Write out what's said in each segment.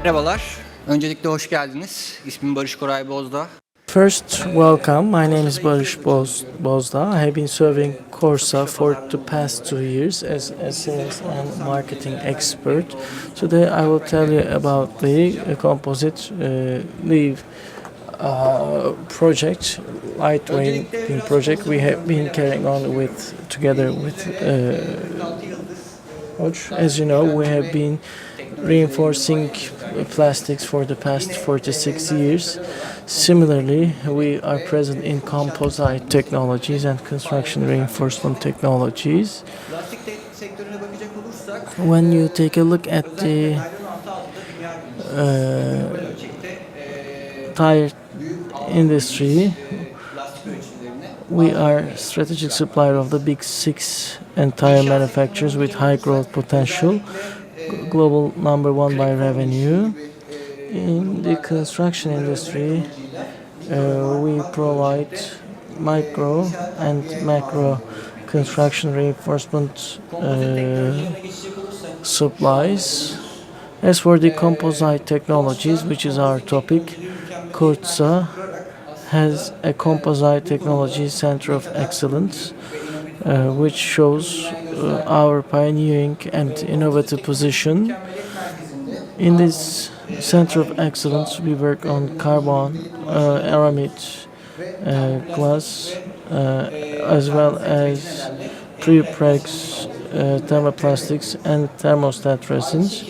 Merhabalar. Öncelikle hoş geldiniz. İsmim Barış Bozdağ. First, welcome. My name is BARIŞ BOZDAÐ. I have been serving KORDSA for the past 2 years as a sales and marketing expert. Today, I will tell you about the composite leaf project, lightweighting project we have been carrying on together with Coach. As you know, we have been reinforcing plastics for the past 46 years. Similarly, we are present in composite technologies and construction reinforcement technologies. When you take a look at the tire industry, we are strategic supplier of the big six and tire manufacturers with high growth potential, global number one by revenue. In the construction industry, we provide micro and macro construction reinforcement supplies. As for the composite technologies, which is our topic, KORDSA has a composite technology center of excellence, which shows our pioneering and innovative position. In this center of excellence, we work on carbon, aramid glass, as well as prepregs, thermoplastics, and thermostat resins.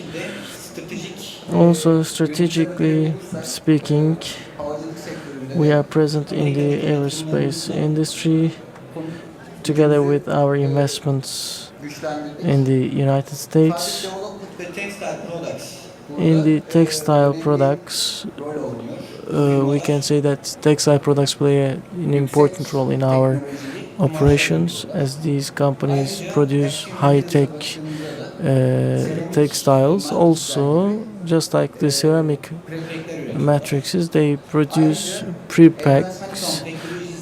Also, strategically speaking, we are present in the aerospace industry together with our investments in the United States. In the textile products, we can say that textile products play an important role in our operations, as these companies produce high-tech textiles. Also, just like the ceramic matrices, they produce pre-packs.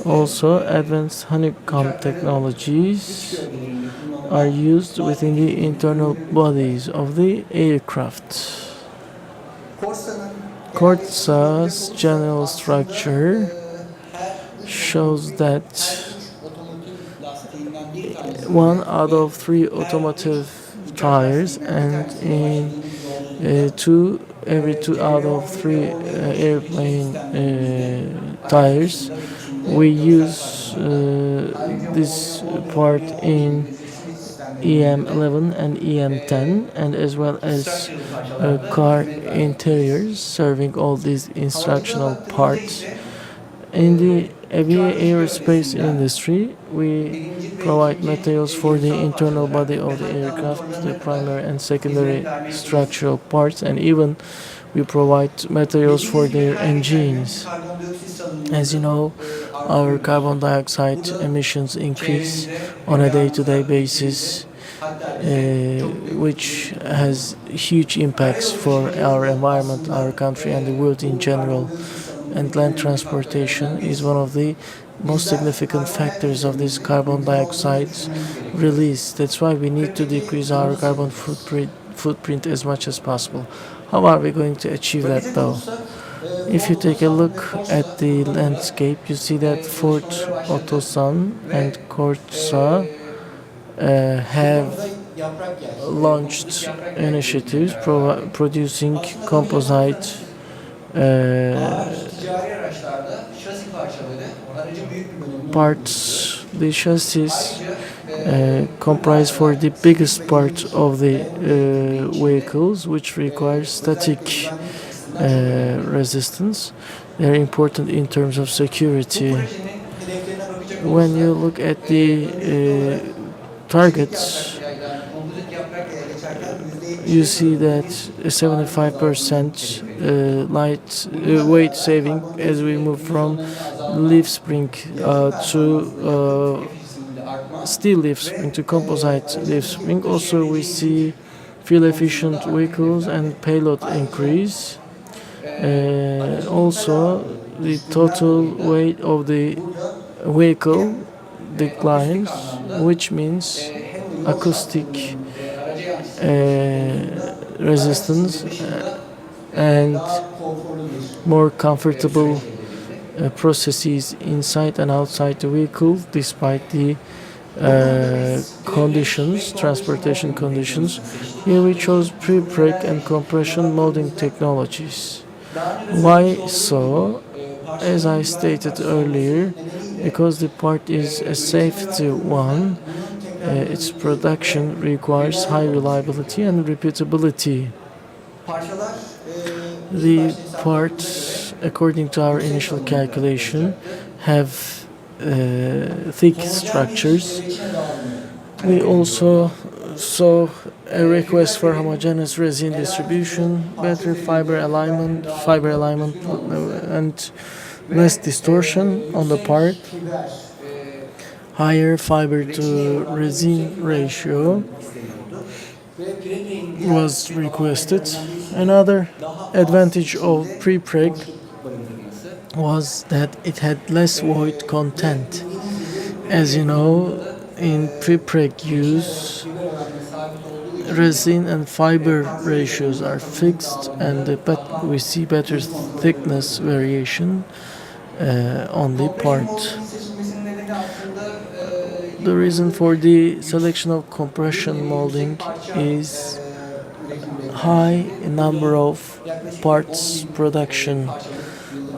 Also, advanced honeycomb technologies are used within the internal bodies of the aircraft. KORDSA'S general structure shows that 1 out of 3 automotive tires and in every 2 out of 3 airplane tires, we use this part in EM11 and EM10, and as well as car interiors, serving all these instructional parts. In the aerospace industry, we provide materials for the internal body of the aircraft, the primary and secondary structural parts, and even we provide materials for their engines. As you know, our carbon dioxide emissions increase on a day-to-day basis, which has huge impacts for our environment, our country, and the world in general. And land transportation is one of the most significant factors of this carbon dioxide release. That's why we need to decrease our carbon footprint as much as possible. How are we going to achieve that, though? If you take a look at the landscape, you see that Ford Otosan and KORDSA have launched initiatives producing composite parts. The chassis comprise for the biggest part of the vehicles, which requires static resistance. They're important in terms of security. When you look at the targets, you see that 75% light weight saving as we move from leaf spring to steel leaf spring to composite leaf spring. Also, we see fuel efficient vehicles and payload increase. Also, the total weight of the vehicle declines, which means acoustic resistance and more comfortable processes inside and outside the vehicle despite the transportation conditions. Here we chose pre-preg and compression molding technologies. Why so? As I stated earlier, because the part is a safety one, its production requires high reliability and repeatability. The parts, according to our initial calculation, have thick structures. We also saw a request for homogeneous resin distribution, better fiber alignment, and less distortion on the part, higher fiber to resin ratio was requested. Another advantage of pre-preg was that it had less void content. As you know, in pre-preg use, resin and fiber ratios are fixed, and but we see better thickness variation on the part. The reason for the selection of compression molding is high number of parts production.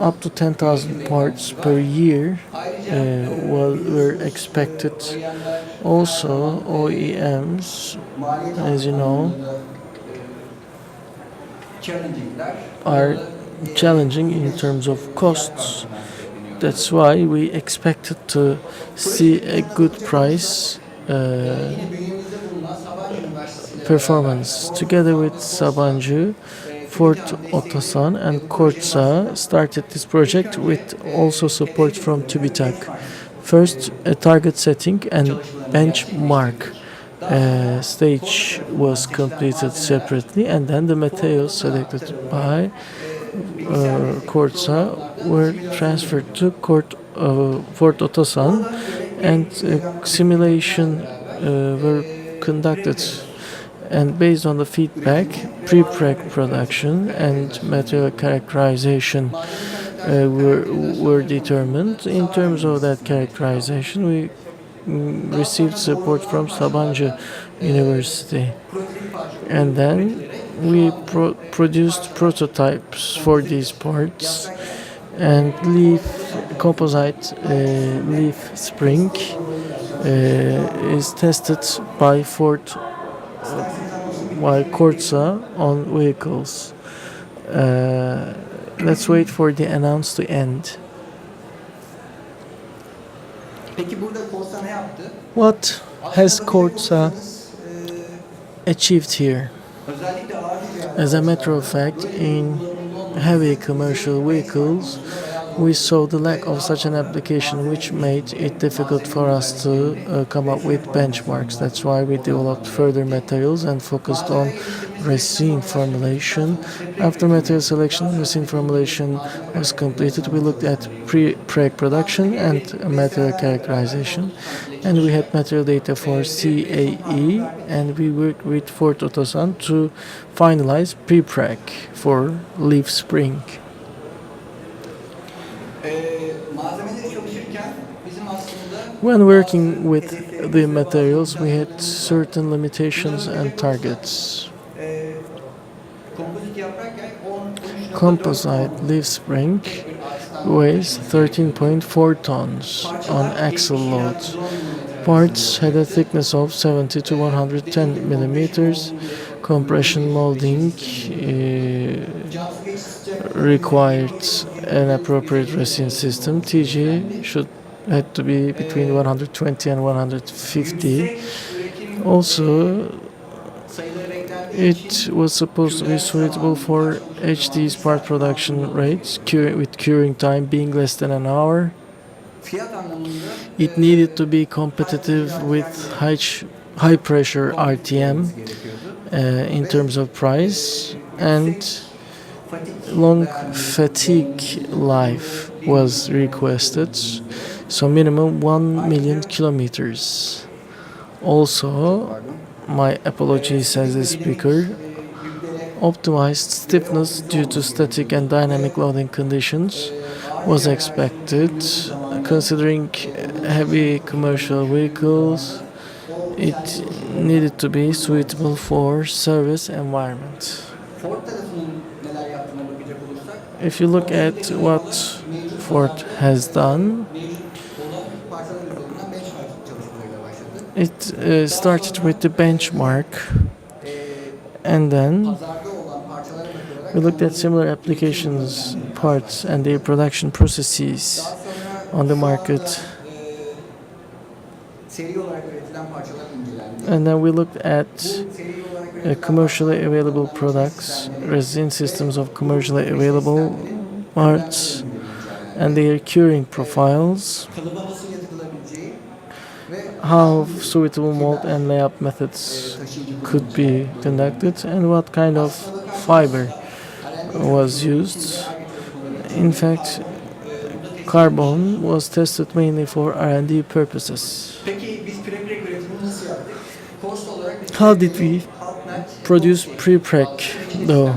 Up to 10,000 parts per year were expected. Also, OEMs, as you know, are challenging in terms of costs. That's why we expected to see a good price performance. Together with Sabancı, Ford Otosan and KORDSA started this project with also support from TÜBİTAK. First, a target setting and benchmark stage was completed separately, and then the materials selected by KORDSA were transferred to Ford Otosan, and simulation were conducted. And based on the feedback, pre-preg production and material characterization were determined. In terms of that characterization, we received support from Sabancı University. And then we produced prototypes for these parts, and composite leaf spring is tested by KORDSA on vehicles. Let's wait for the announce to end. What has KORDSA achieved here? As a matter of fact, in heavy commercial vehicles, we saw the lack of such an application, which made it difficult for us to come up with benchmarks. That's why we developed further materials and focused on resin formulation. After material selection, resin formulation was completed. We looked at pre-preg production and material characterization, and we had material data for CAE, and we worked with Ford Otosan to finalize pre-preg for leaf spring. When working with the materials, we had certain limitations and targets. Composite leaf spring weighs 13.4 tons on axle load. Parts had a thickness of 70 to 110 millimeters. Compression molding required an appropriate resin system. TG had to be between 120 and 150. Also, it was supposed to be suitable for HD's part production rates, with curing time being less than an hour. It needed to be competitive with high pressure RTM in terms of price, and long fatigue life was requested, so minimum 1 million kilometers. Also, my apologies as a speaker, Optimized stiffness due to static and dynamic loading conditions was expected. Considering heavy commercial vehicles, it needed to be suitable for service environment. Ford tarafının neler yaptığına bakacak olursak, If you look at what Ford has done, olan parçalar üzerinden benchmark çalışmalarıyla başladı. it started with the benchmark, and then Pazarda olan parçalara bakılarak we looked at similar applications, parts, and their production processes daha sonra on the şu market. anda, seri olarak üretilen parçalar incelendi. And then we looked at Seri olarak üretilen commercially available products, resin systems of commercially available parts, and their curing profiles, kalıba nasıl yatıkılabileceği ve how suitable mold and layup methods could be conducted, and what kind of fiber was used. In fact, carbon was tested mainly for R&D purposes. Peki biz prepreg üretimini nasıl yaptık? Cost olarak biz How did we halk melt produce pre-preg though?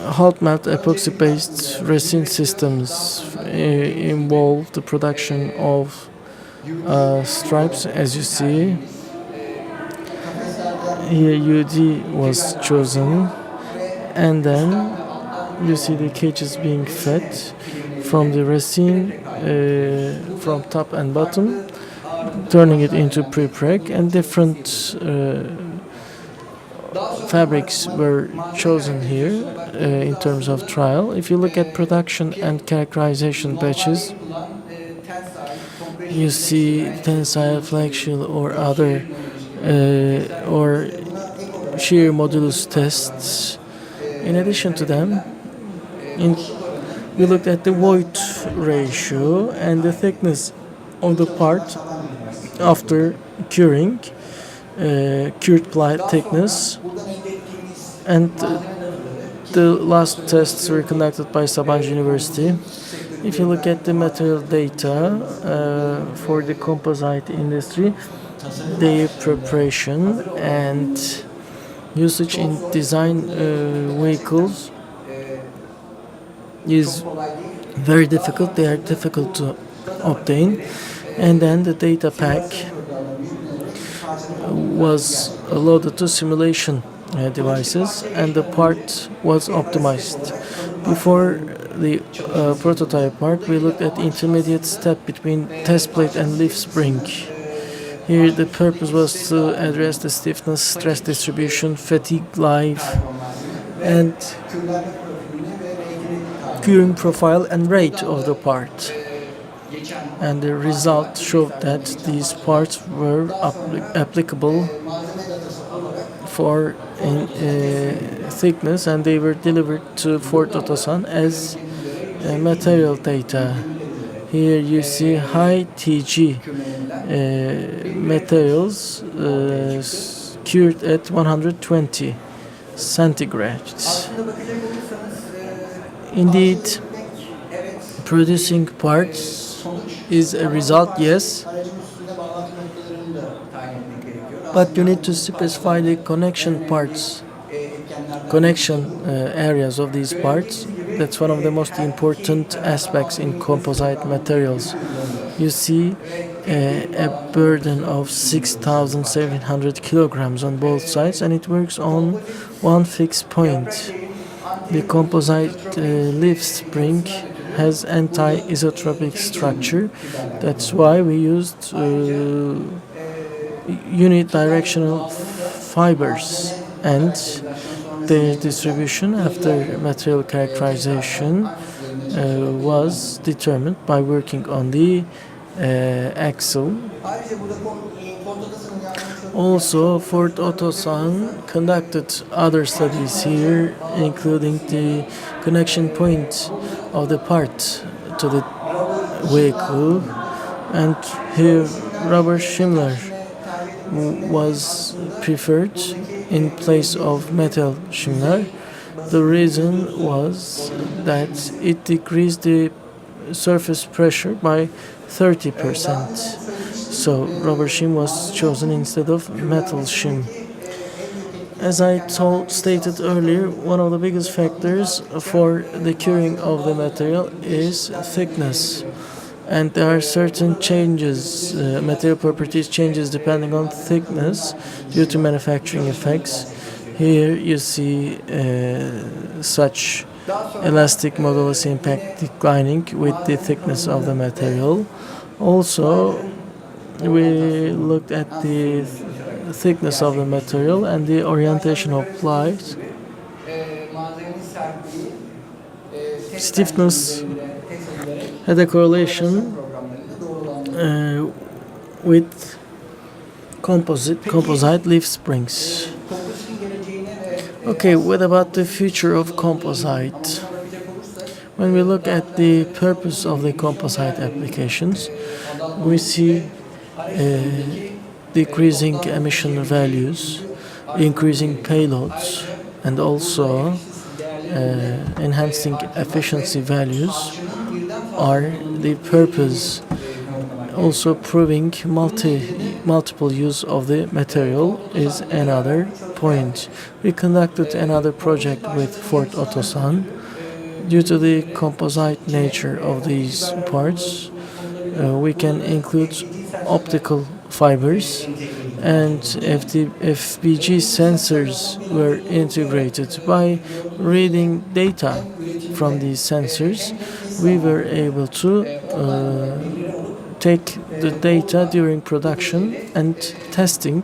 Hot melt epoxy-based resin systems involve the production of stripes, as you see. Here UD was chosen, and then you see the cages being fed from the resin from top and bottom, turning it into pre-preg, and different fabrics were chosen here in terms of trial. If you look at production and characterization batches, you see tensile, flexural, or other or shear modulus tests. In addition to them, we looked at the void ratio and the thickness of the part after curing, cured ply thickness, and the last tests were conducted by Sabancı University. If you look at the material data for the composite industry, their preparation and usage in design vehicles is very difficult. They are difficult to obtain. And then the data pack was loaded to simulation devices, and the part was optimized. Before the prototype part, we looked at the intermediate step between test plate and leaf spring. Here the purpose was to address the stiffness, stress distribution, fatigue life, and curing profile and rate of the part. And the result showed that these parts were applicable for thickness, and they were delivered to Ford Otosan as material data. Here you see high TG materials cured at 120 centigrades. Indeed, producing parts is a result, yes, but you need to specify the connection parts, connection areas of these parts. That's one of the most important aspects in composite materials. You see a burden of 6,700 kilograms on both sides, and it works on one fixed point. The composite leaf spring has anti-isotropic structure. That's why we used unidirectional fibers, and their distribution after material characterization was determined by working on the axle. Also, Ford Otosan conducted other studies here, including the connection point of the part to the vehicle, and here rubber shimmer was preferred in place of metal shimmer. The reason was that it decreased the surface pressure by 30%. So rubber shim was chosen instead of metal shim. As I stated earlier, one of the biggest factors for the curing of the material is thickness. And there are certain changes, material properties changes depending on thickness due to manufacturing effects. Here you see such elastic modulus impact declining with the thickness of the material. Also, we looked at the thickness of the material and the orientation of plies. Stiffness had a correlation with composite leaf springs. Okay, what about the future of composite? When we look at the purpose of the composite applications, we see decreasing emission values, increasing payloads, and also enhancing efficiency values are the purpose. Also proving multiple use of the material is another point. We conducted another project with Ford Otosan. Due to the composite nature of these parts, we can include optical fibers, and FPG sensors were integrated. By reading data from these sensors, we were able to take the data during production and testing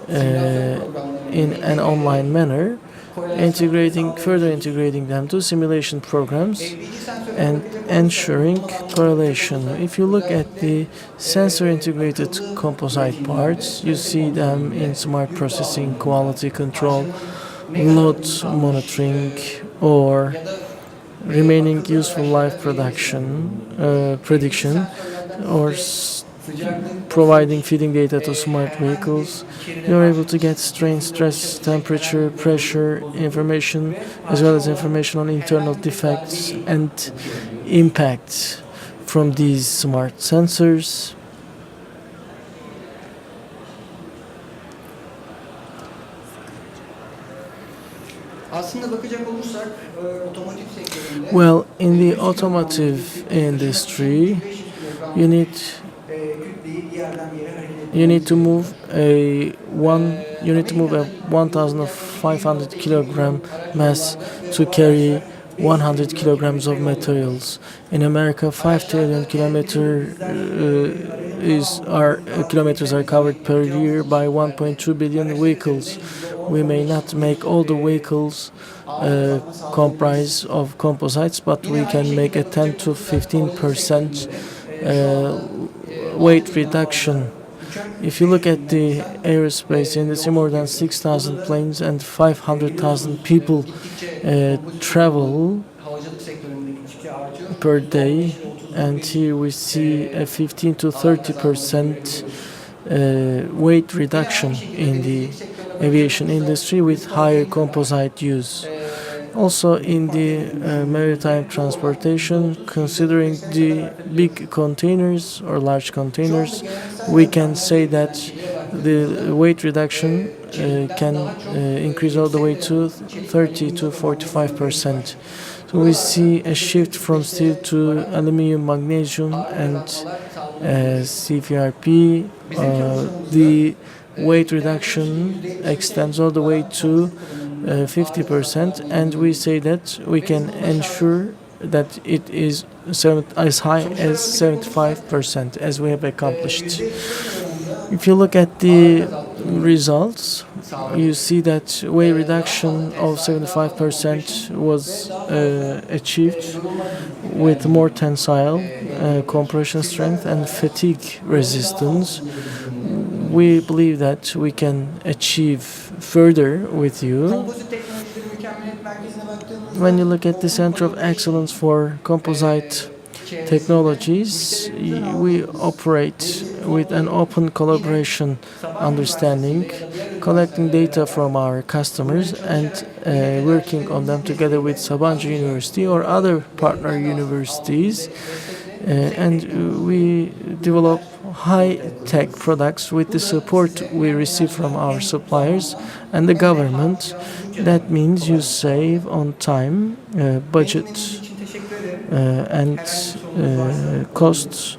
in an online manner, further integrating them to simulation programs and ensuring correlation. If you look at the sensor integrated composite parts, you see them in smart processing, quality control, load monitoring, or remaining useful life prediction, or providing feeding data to smart vehicles. You're able to get strain, stress, temperature, pressure information, as well as information on internal defects and impacts from these smart sensors. Well, in the automotive industry, you need to move a 1,500 kilogram mass to carry 100 kilograms of materials. In America, 5 trillion kilometers are covered per year by 1.2 billion vehicles. We may not make all the vehicles comprise of composites, but we can make a 10 to 15% weight reduction. If you look at the aerospace industry, more than 6,000 planes and 500,000 people travel per day, and here we see a 15 to 30% weight reduction in the aviation industry with higher composite use. Also in the maritime transportation, considering the big containers or large containers, we can say that the weight reduction can increase all the way to 30 to 45%. So we see a shift from steel to aluminum, magnesium, and CVRP. The weight reduction extends all the way to 50%, and we say that we can ensure that it is as high as 75%, as we have accomplished. If you look at the results, you see that weight reduction of 75% was achieved with more tensile compression strength and fatigue resistance. We believe that we can achieve further with you. When you look at the Center of Excellence for Composite Technologies, we operate with an open collaboration understanding, collecting data from our customers and working on them together with Sabancı University or other partner universities. And we develop high-tech products with the support we receive from our suppliers and the government. That means you save on time, budget, and costs.